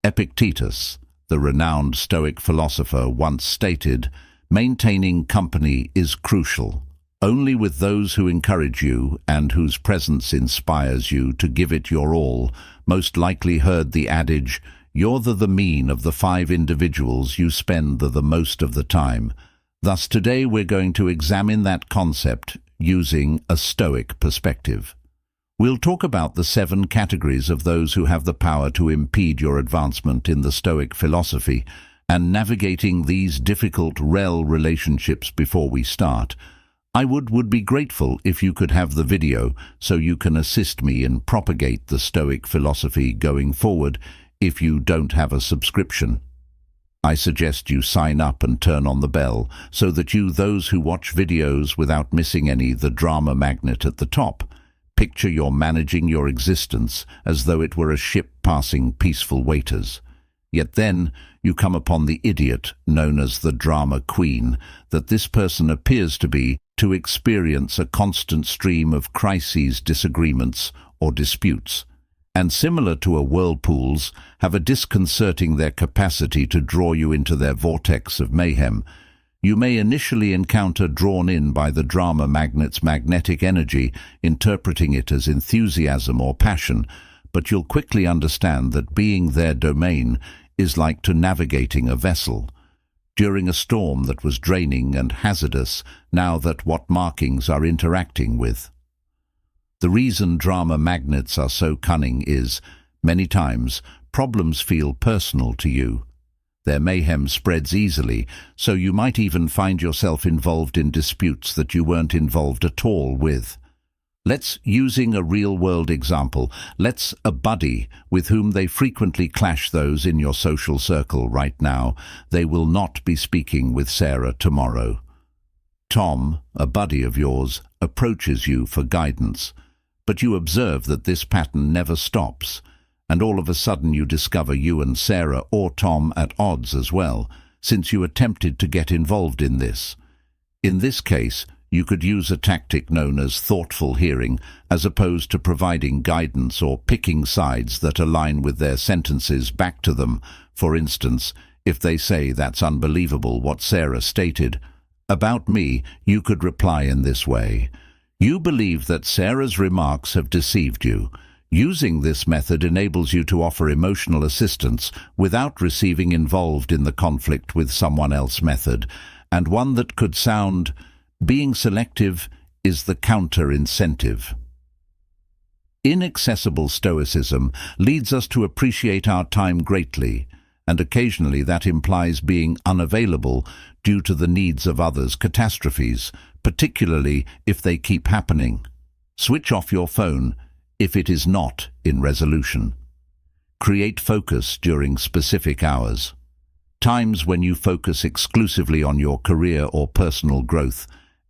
Epictetus, the renowned Stoic philosopher, once stated, "Maintaining company is crucial. Only with those who encourage you and whose presence inspires you to give it your all most likely heard the adage, 'You're the mean of the 5 individuals you spend the most of the time.' Thus today we're going to examine that concept using a Stoic perspective. We'll talk about the 7 categories of those who have the power to impede your advancement in the Stoic philosophy and navigating these difficult relationships. Before we start, I would be grateful if you could have the video so you can assist me in propagate the Stoic philosophy going forward if you don't have a subscription. I suggest you sign up and turn on the bell so that those who watch videos without missing any. The drama magnet at the top. Picture you're managing your existence as though it were a ship passing peaceful waters. Yet then you come upon the idiot known as the drama queen that this person appears to be, to experience a constant stream of crises, disagreements, or disputes, and similar to a whirlpools, have a disconcerting their capacity to draw you into their vortex of mayhem. You may initially encounter drawn in by the drama magnet's magnetic energy, interpreting it as enthusiasm or passion, but you'll quickly understand that being their domain is like to navigating a vessel during a storm that was draining and hazardous, now that what markings are interacting with. The reason drama magnets are so cunning is, many times, problems feel personal to you. Their mayhem spreads easily, so you might even find yourself involved in disputes that you weren't involved at all with. Using a real-world example, let's a buddy with whom they frequently clash. Those in your social circle right now, they will not be speaking with Sarah tomorrow. Tom, a buddy of yours, approaches you for guidance, but you observe that this pattern never stops, and all of a sudden you discover you and Sarah or Tom at odds as well, since you attempted to get involved in this. In this case, you could use a tactic known as thoughtful hearing, as opposed to providing guidance or picking sides that align with their sentences back to them. For instance, if they say, "That's unbelievable what Sarah stated about me," you could reply in this way, "You believe that Sarah's remarks have deceived you." Using this method enables you to offer emotional assistance without receiving involved in the conflict with someone else method, and one that could sound, being selective is the counter-incentive. Inaccessible Stoicism leads us to appreciate our time greatly, and occasionally that implies being unavailable due to the needs of others' catastrophes, particularly if they keep happening. Switch off your phone if it is not in resolution. Create focus during specific hours. Times when you focus exclusively on your career or personal growth,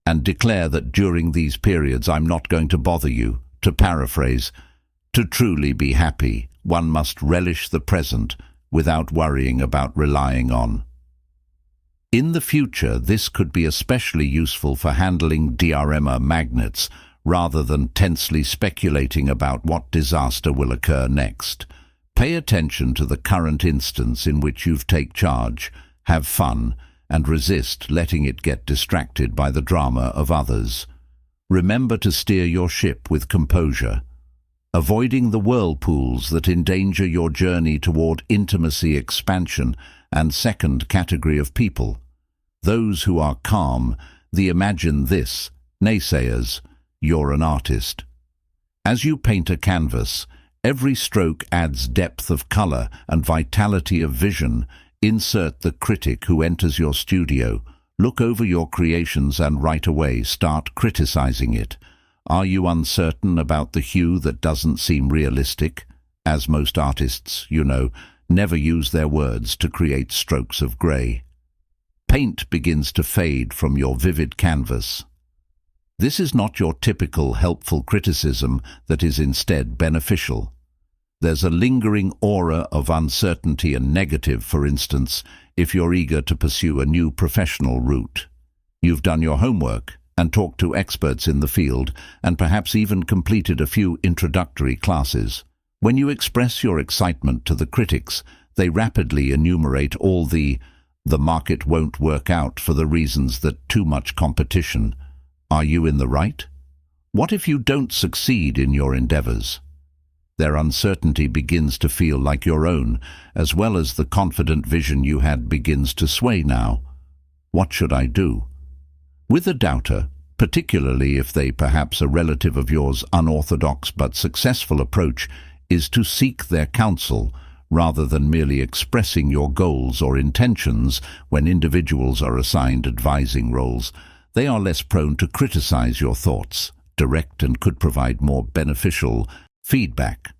and declare that during these periods I'm not going to bother you. To paraphrase, to truly be happy, one must relish the present without worrying about relying on. In the future, this could be especially useful for handling drama magnets, rather than tensely speculating about what disaster will occur next. Pay attention to the current instance in which you take charge, have fun, and resist letting it get distracted by the drama of others. Remember to steer your ship with composure, avoiding the whirlpools that endanger your journey toward intimacy expansion. And second category of people, those who are calm, imagine this, naysayers, you're an artist. As you paint a canvas, every stroke adds depth of color and vitality of vision. Insert the critic who enters your studio. Look over your creations and right away start criticizing it. Are you uncertain about the hue that doesn't seem realistic? As most artists, never use their words to create strokes of gray. Paint begins to fade from your vivid canvas. This is not your typical helpful criticism that is instead beneficial. There's a lingering aura of uncertainty and negative, for instance, if you're eager to pursue a new professional route. You've done your homework and talked to experts in the field and perhaps even completed a few introductory classes. When you express your excitement to the critics, They rapidly enumerate all the market won't work out for the reasons that too much competition. Are you in the right? What if you don't succeed in your endeavors? Their uncertainty begins to feel like your own, as well as the confident vision you had begins to sway now. What should I do? With a doubter, particularly if they perhaps a relative of yours, unorthodox but successful approach is to seek their counsel rather than merely expressing your goals or intentions. When individuals are assigned advising roles, they are less prone to criticize your thoughts, direct and could provide more beneficial feedback.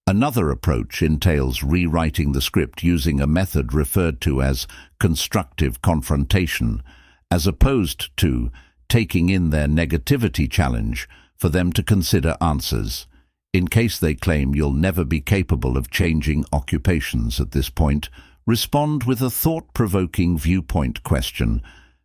Another approach entails rewriting the script using a method referred to as constructive confrontation, as opposed to taking in their negativity challenge for them to consider answers. In case they claim you'll never be capable of changing occupations at this point, respond with a thought-provoking viewpoint question: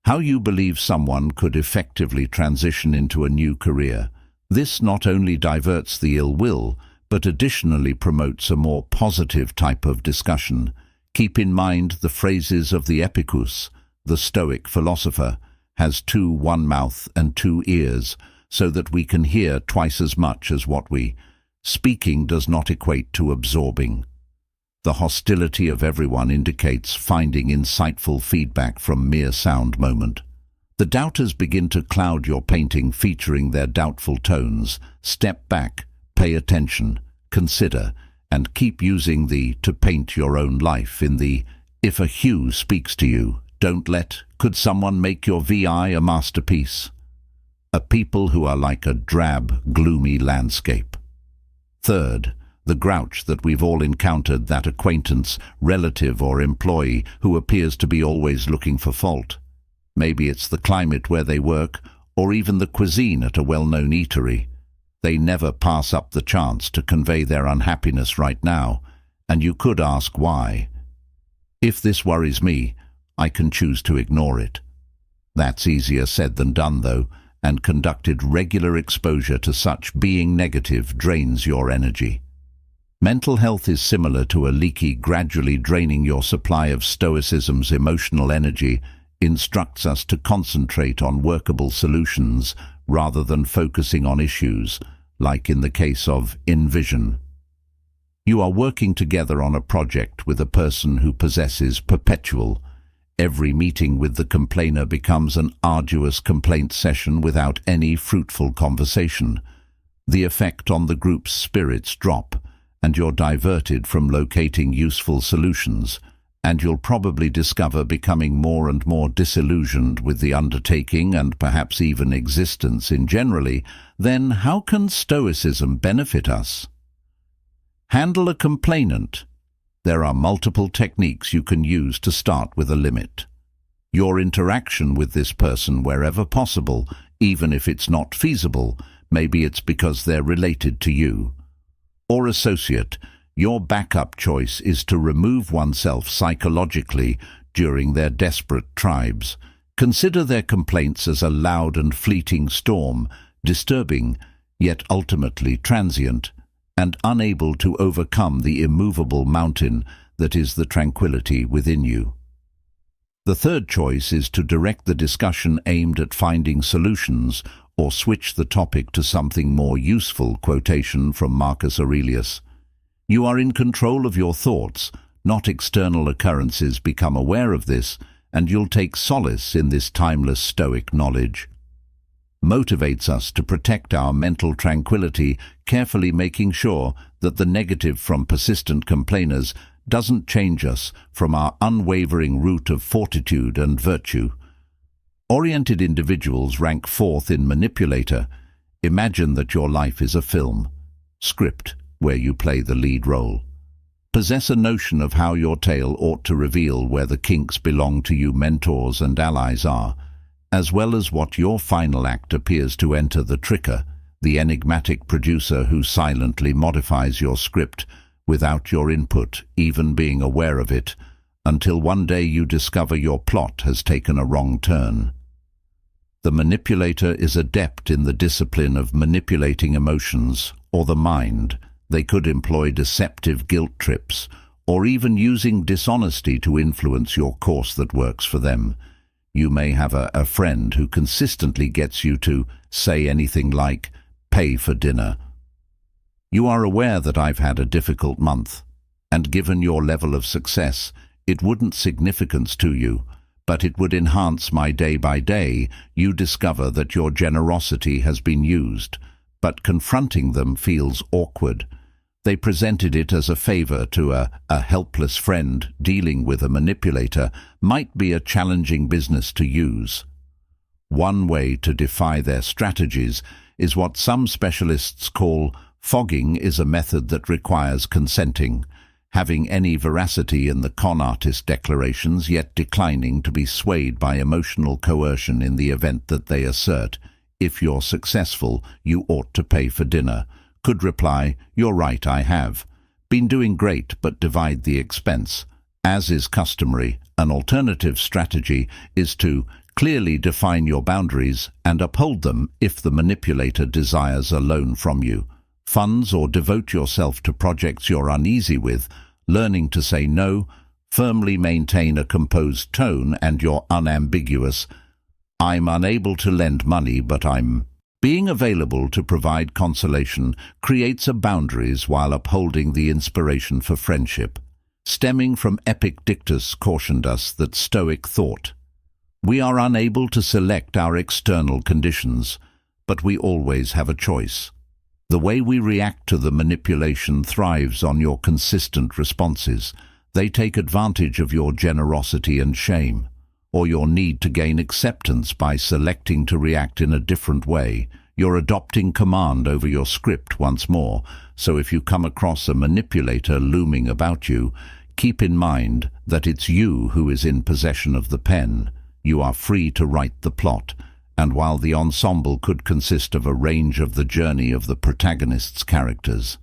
how you believe someone could effectively transition into a new career. This not only diverts the ill will, but additionally promotes a more positive type of discussion. Keep in mind the phrases of the Epictetus, the Stoic philosopher, has one mouth and 2 ears, so that we can hear twice as much as what we speaking does not equate to absorbing. The hostility of everyone indicates finding insightful feedback from mere sound moment. The doubters begin to cloud your painting, featuring their doubtful tones. Step back, pay attention, consider, and keep using the to paint your own life in the if a hue speaks to you, don't let could someone make your VI a masterpiece. A people who are like a drab, gloomy landscape. Third, the grouch that we've all encountered, that acquaintance, relative or employee who appears to be always looking for fault. Maybe it's the climate where they work, or even the cuisine at a well-known eatery. They never pass up the chance to convey their unhappiness right now, and you could ask why. If this worries me, I can choose to ignore it. That's easier said than done, though, and conducted regular exposure to such being negative drains your energy. Mental health is similar to a leaky, gradually draining your supply of Stoicism's emotional energy instructs us to concentrate on workable solutions rather than focusing on issues, like in the case of envision. You are working together on a project with a person who possesses perpetual. Every meeting with the complainer becomes an arduous complaint session without any fruitful conversation. The effect on the group's spirits drop, and you're diverted from locating useful solutions, and you'll probably discover becoming more and more disillusioned with the undertaking and perhaps even existence in generally. Then how can Stoicism benefit us? Handle a complainant. There are multiple techniques you can use to start with a limit. Your interaction with this person wherever possible, even if it's not feasible, maybe it's because they're related to you. Or associate, your backup choice is to remove oneself psychologically during their desperate tribes. Consider their complaints as a loud and fleeting storm, disturbing, yet ultimately transient, and unable to overcome the immovable mountain that is the tranquility within you. The third choice is to direct the discussion aimed at finding solutions, or switch the topic to something more useful. Quotation from Marcus Aurelius. You are in control of your thoughts, not external occurrences. Become aware of this, and you'll take solace in this timeless Stoic knowledge. Motivates us to protect our mental tranquility, carefully making sure that the negative from persistent complainers doesn't change us from our unwavering root of fortitude and virtue. Oriented individuals rank fourth in Manipulator. Imagine that your life is a film, script, where you play the lead role. Possess a notion of how your tale ought to reveal where the kinks belong to you mentors and allies are, as well as what your final act appears to enter the tricker, the enigmatic producer who silently modifies your script without your input even being aware of it, until one day you discover your plot has taken a wrong turn. The manipulator is adept in the discipline of manipulating emotions or the mind. They could employ deceptive guilt trips or even using dishonesty to influence your course that works for them. You may have a friend who consistently gets you to say anything like, "Pay for dinner." You are aware that I've had a difficult month, and given your level of success, it wouldn't significance to you, but it would enhance my day by day. You discover that your generosity has been used, but confronting them feels awkward. They presented it as a favor to a helpless friend. Dealing with a manipulator might be a challenging business to use. One way to defy their strategies is what some specialists call fogging. Is a method that requires consenting, having any veracity in the con artist declarations, yet declining to be swayed by emotional coercion in the event that they assert, "If you're successful, you ought to pay for dinner," could reply, "You're right, I have been doing great, but divide the expense." As is customary, an alternative strategy is to clearly define your boundaries and uphold them if the manipulator desires a loan from you, funds, or devote yourself to projects you're uneasy with. Learning to say no, firmly maintain a composed tone, and your unambiguous, "I'm unable to lend money, but I'm..." Being available to provide consolation creates a boundaries while upholding the inspiration for friendship. Stemming from Epictetus cautioned us that Stoic thought, "We are unable to select our external conditions, but we always have a choice. The way we react to the manipulation thrives on your consistent responses. They take advantage of your generosity and shame, or your need to gain acceptance by selecting to react in a different way. You're adopting command over your script once more, so if you come across a manipulator looming about you, keep in mind that it's you who is in possession of the pen. You are free to write the plot, and while the ensemble could consist of a range of the journey of the protagonist's characters,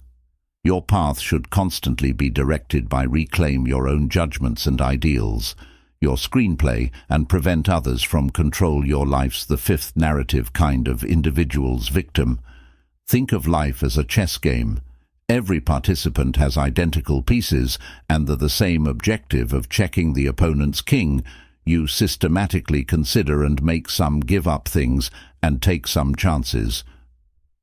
your path should constantly be directed by reclaim your own judgments and ideals, your screenplay, and prevent others from control your life's the fifth narrative kind of individual's victim. Think of life as a chess game. Every participant has identical pieces and the same objective of checking the opponent's king. You systematically consider and make some give up things and take some chances.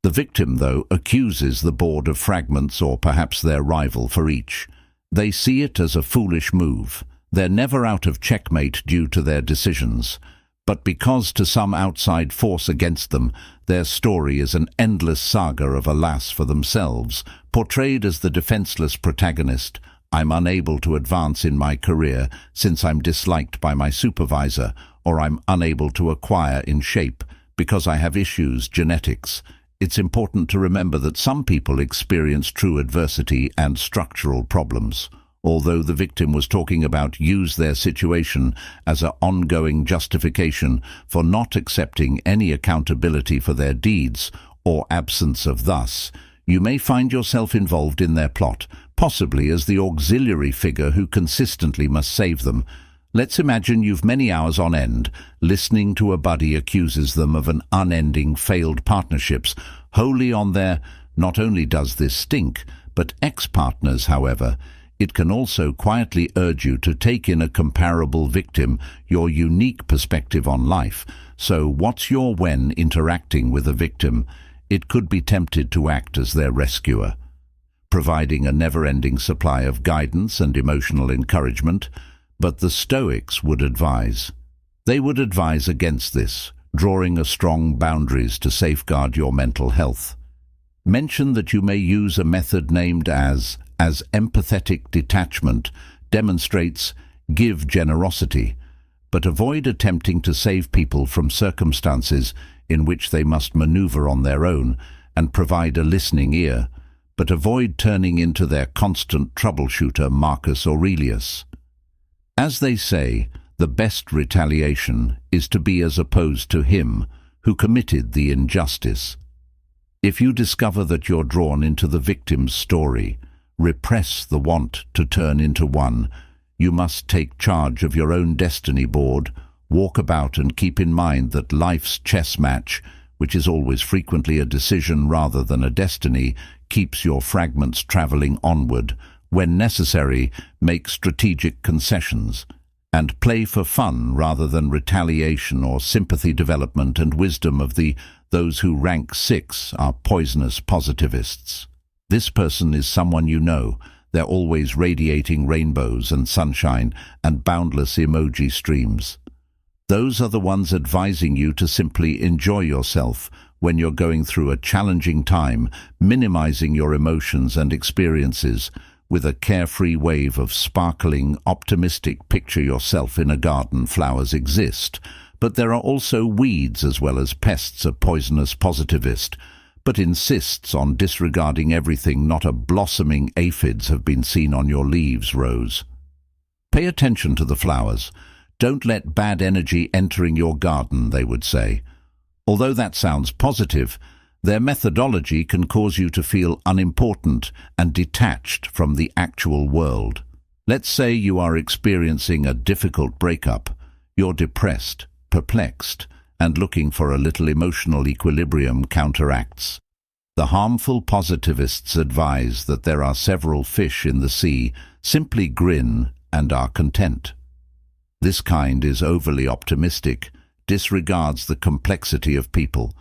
The victim, though, accuses the board of fragments or perhaps their rival for each. They see it as a foolish move. They're never out of checkmate due to their decisions, but because to some outside force against them, their story is an endless saga of alas for themselves. Portrayed as the defenseless protagonist, "I'm unable to advance in my career since I'm disliked by my supervisor," or "I'm unable to acquire in shape because I have issues, genetics." It's important to remember that some people experience true adversity and structural problems. Although the victim was talking about use their situation as an ongoing justification for not accepting any accountability for their deeds or absence of thus, you may find yourself involved in their plot, possibly as the auxiliary figure who consistently must save them. Let's imagine you've many hours on end listening to a buddy accuses them of an unending failed partnerships wholly on their. Not only does this stink, but ex-partners, however, it can also quietly urge you to take in a comparable victim, your unique perspective on life. So what's your when interacting with a victim? It could be tempted to act as their rescuer, providing a never-ending supply of guidance and emotional encouragement, but the Stoics would advise. They would advise against this, drawing a strong boundaries to safeguard your mental health. Mention that you may use a method named as empathetic detachment, demonstrates give generosity, but avoid attempting to save people from circumstances in which they must maneuver on their own, and provide a listening ear, but avoid turning into their constant troubleshooter, Marcus Aurelius. As they say, the best retaliation is to be as opposed to him who committed the injustice. If you discover that you're drawn into the victim's story, repress the want to turn into one. You must take charge of your own destiny board, walk about and keep in mind that life's chess match, which is always frequently a decision rather than a destiny, keeps your fragments traveling onward When necessary, make strategic concessions, and play for fun rather than retaliation or sympathy development and wisdom of those who rank 6 are poisonous positivists. This person is someone you know. They're always radiating rainbows and sunshine and boundless emoji streams. Those are the ones advising you to simply enjoy yourself when you're going through a challenging time, minimizing your emotions and experiences with a carefree wave of sparkling, optimistic picture yourself in a garden. Flowers exist, but there are also weeds as well as pests. A poisonous positivist, but insists on disregarding everything. Not a blossoming aphids have been seen on your leaves, Rose. Pay attention to the flowers. Don't let bad energy entering your garden, they would say. Although that sounds positive, their methodology can cause you to feel unimportant and detached from the actual world. Let's say you are experiencing a difficult breakup. You're depressed, perplexed, and looking for a little emotional equilibrium. Counteracts. The harmful positivists advise that there are several fish in the sea. Simply grin and are content. This kind is overly optimistic, disregards the complexity of people,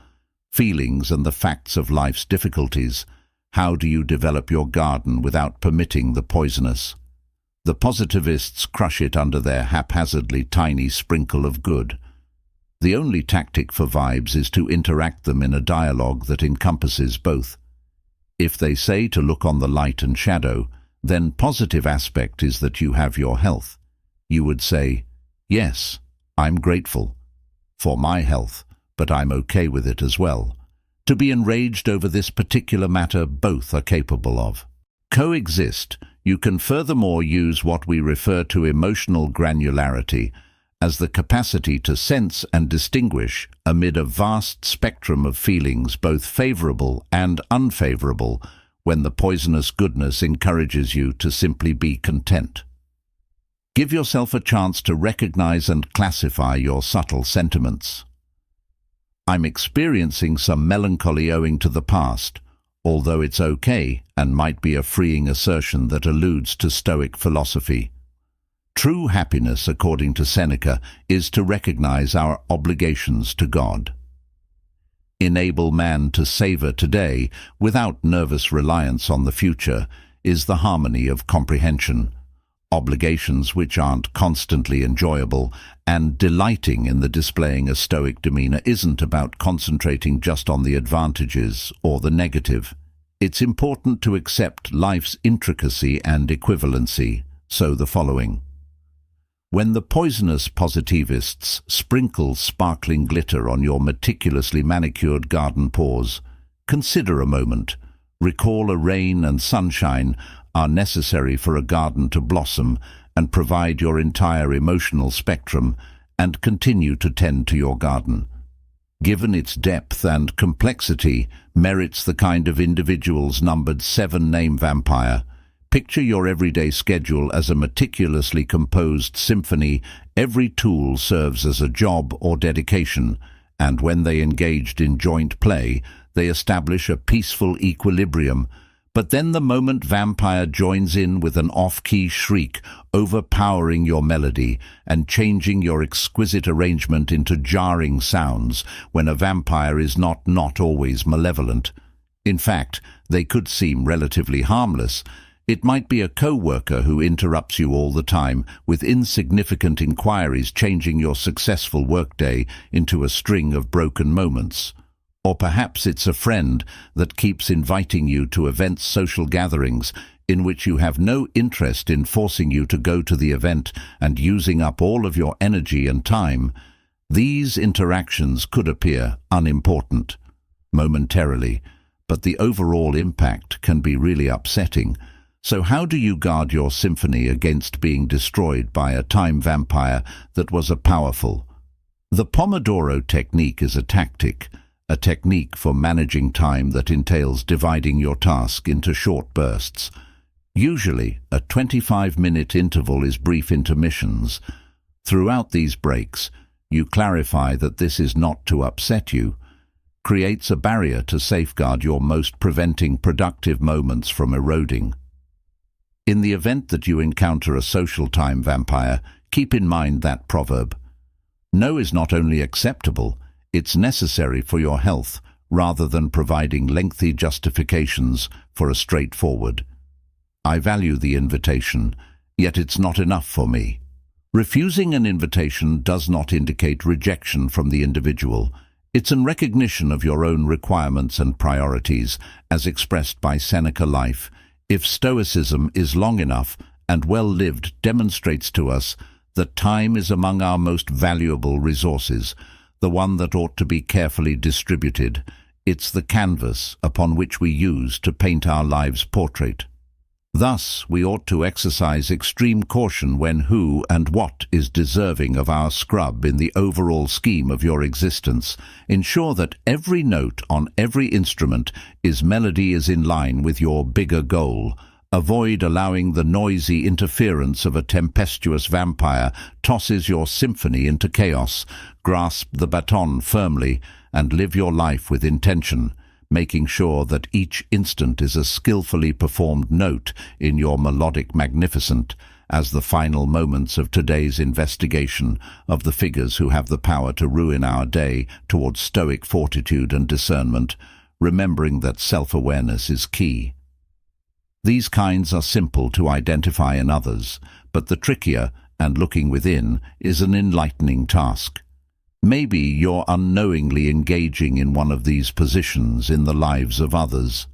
feelings and the facts of life's difficulties. How do you develop your garden without permitting the poisonous? The positivists crush it under their haphazardly tiny sprinkle of good. The only tactic for vibes is to interact them in a dialogue that encompasses both. If they say to look on the light and shadow, then positive aspect is that you have your health. You would say, yes, I'm grateful for my health, but I'm okay with it as well. To be enraged over this particular matter, both are capable of. Coexist. You can furthermore use what we refer to emotional granularity as the capacity to sense and distinguish amid a vast spectrum of feelings, both favorable and unfavorable, when the poisonous goodness encourages you to simply be content. Give yourself a chance to recognize and classify your subtle sentiments. I'm experiencing some melancholy owing to the past, although it's okay and might be a freeing assertion that alludes to Stoic philosophy. True happiness, according to Seneca, is to recognize our obligations to God. Enable man to savor today without nervous reliance on the future is the harmony of comprehension. Obligations which aren't constantly enjoyable, and delighting in the displaying a Stoic demeanor isn't about concentrating just on the advantages or the negative. It's important to accept life's intricacy and equivalency. So the following. When the poisonous positivists sprinkle sparkling glitter on your meticulously manicured garden paws, consider a moment. Recall a rain and sunshine are necessary for a garden to blossom and provide your entire emotional spectrum, and continue to tend to your garden. Given its depth and complexity, merits the kind of individuals numbered 7 name vampire. Picture your everyday schedule as a meticulously composed symphony. Every tool serves as a job or dedication, and when they engaged in joint play, they establish a peaceful equilibrium. But then the moment vampire joins in with an off-key shriek, overpowering your melody and changing your exquisite arrangement into jarring sounds. When a vampire is not always malevolent. In fact, they could seem relatively harmless. It might be a co-worker who interrupts you all the time with insignificant inquiries, changing your successful workday into a string of broken moments. Or perhaps it's a friend that keeps inviting you to events, social gatherings, in which you have no interest in, forcing you to go to the event and using up all of your energy and time. These interactions could appear unimportant momentarily, but the overall impact can be really upsetting. So how do you guard your symphony against being destroyed by a time vampire that was a powerful? The Pomodoro technique is a tactic for managing time that entails dividing your task into short bursts. Usually, a 25-minute interval is brief intermissions. Throughout these breaks, you clarify that this is not to upset you, creates a barrier to safeguard your most, preventing productive moments from eroding. In the event that you encounter a social time vampire, keep in mind that proverb. No is not only acceptable, it's necessary for your health, rather than providing lengthy justifications for a straightforward. I value the invitation, yet it's not enough for me. Refusing an invitation does not indicate rejection from the individual. It's in recognition of your own requirements and priorities, as expressed by Seneca. Life, if Stoicism is long enough and well-lived, demonstrates to us that time is among our most valuable resources, the one that ought to be carefully distributed. It's the canvas upon which we use to paint our lives' portrait. Thus, we ought to exercise extreme caution when who and what is deserving of our scrub in the overall scheme of your existence. Ensure that every note on every instrument is in line with your bigger goal. Avoid allowing the noisy interference of a tempestuous vampire tosses your symphony into chaos. Grasp the baton firmly and live your life with intention, making sure that each instant is a skillfully performed note in your melodic magnificent, as the final moments of today's investigation of the figures who have the power to ruin our day towards Stoic fortitude and discernment, remembering that self-awareness is key. These kinds are simple to identify in others, but the trickier, and looking within, is an enlightening task. Maybe you're unknowingly engaging in one of these positions in the lives of others.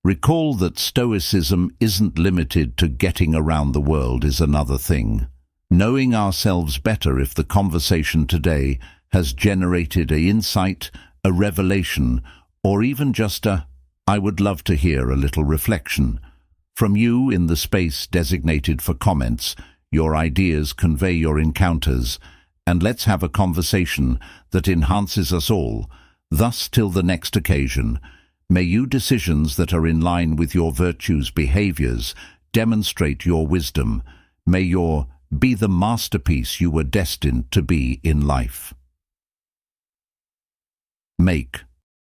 Recall that Stoicism isn't limited to getting around the world is another thing. Knowing ourselves better if the conversation today has generated an insight, a revelation, or even just I would love to hear a little reflection. From you in the space designated for comments, your ideas convey your encounters, and let's have a conversation that enhances us all. Thus, till the next occasion, may you decisions that are in line with your virtues' behaviors demonstrate your wisdom. May your be the masterpiece you were destined to be in life. Make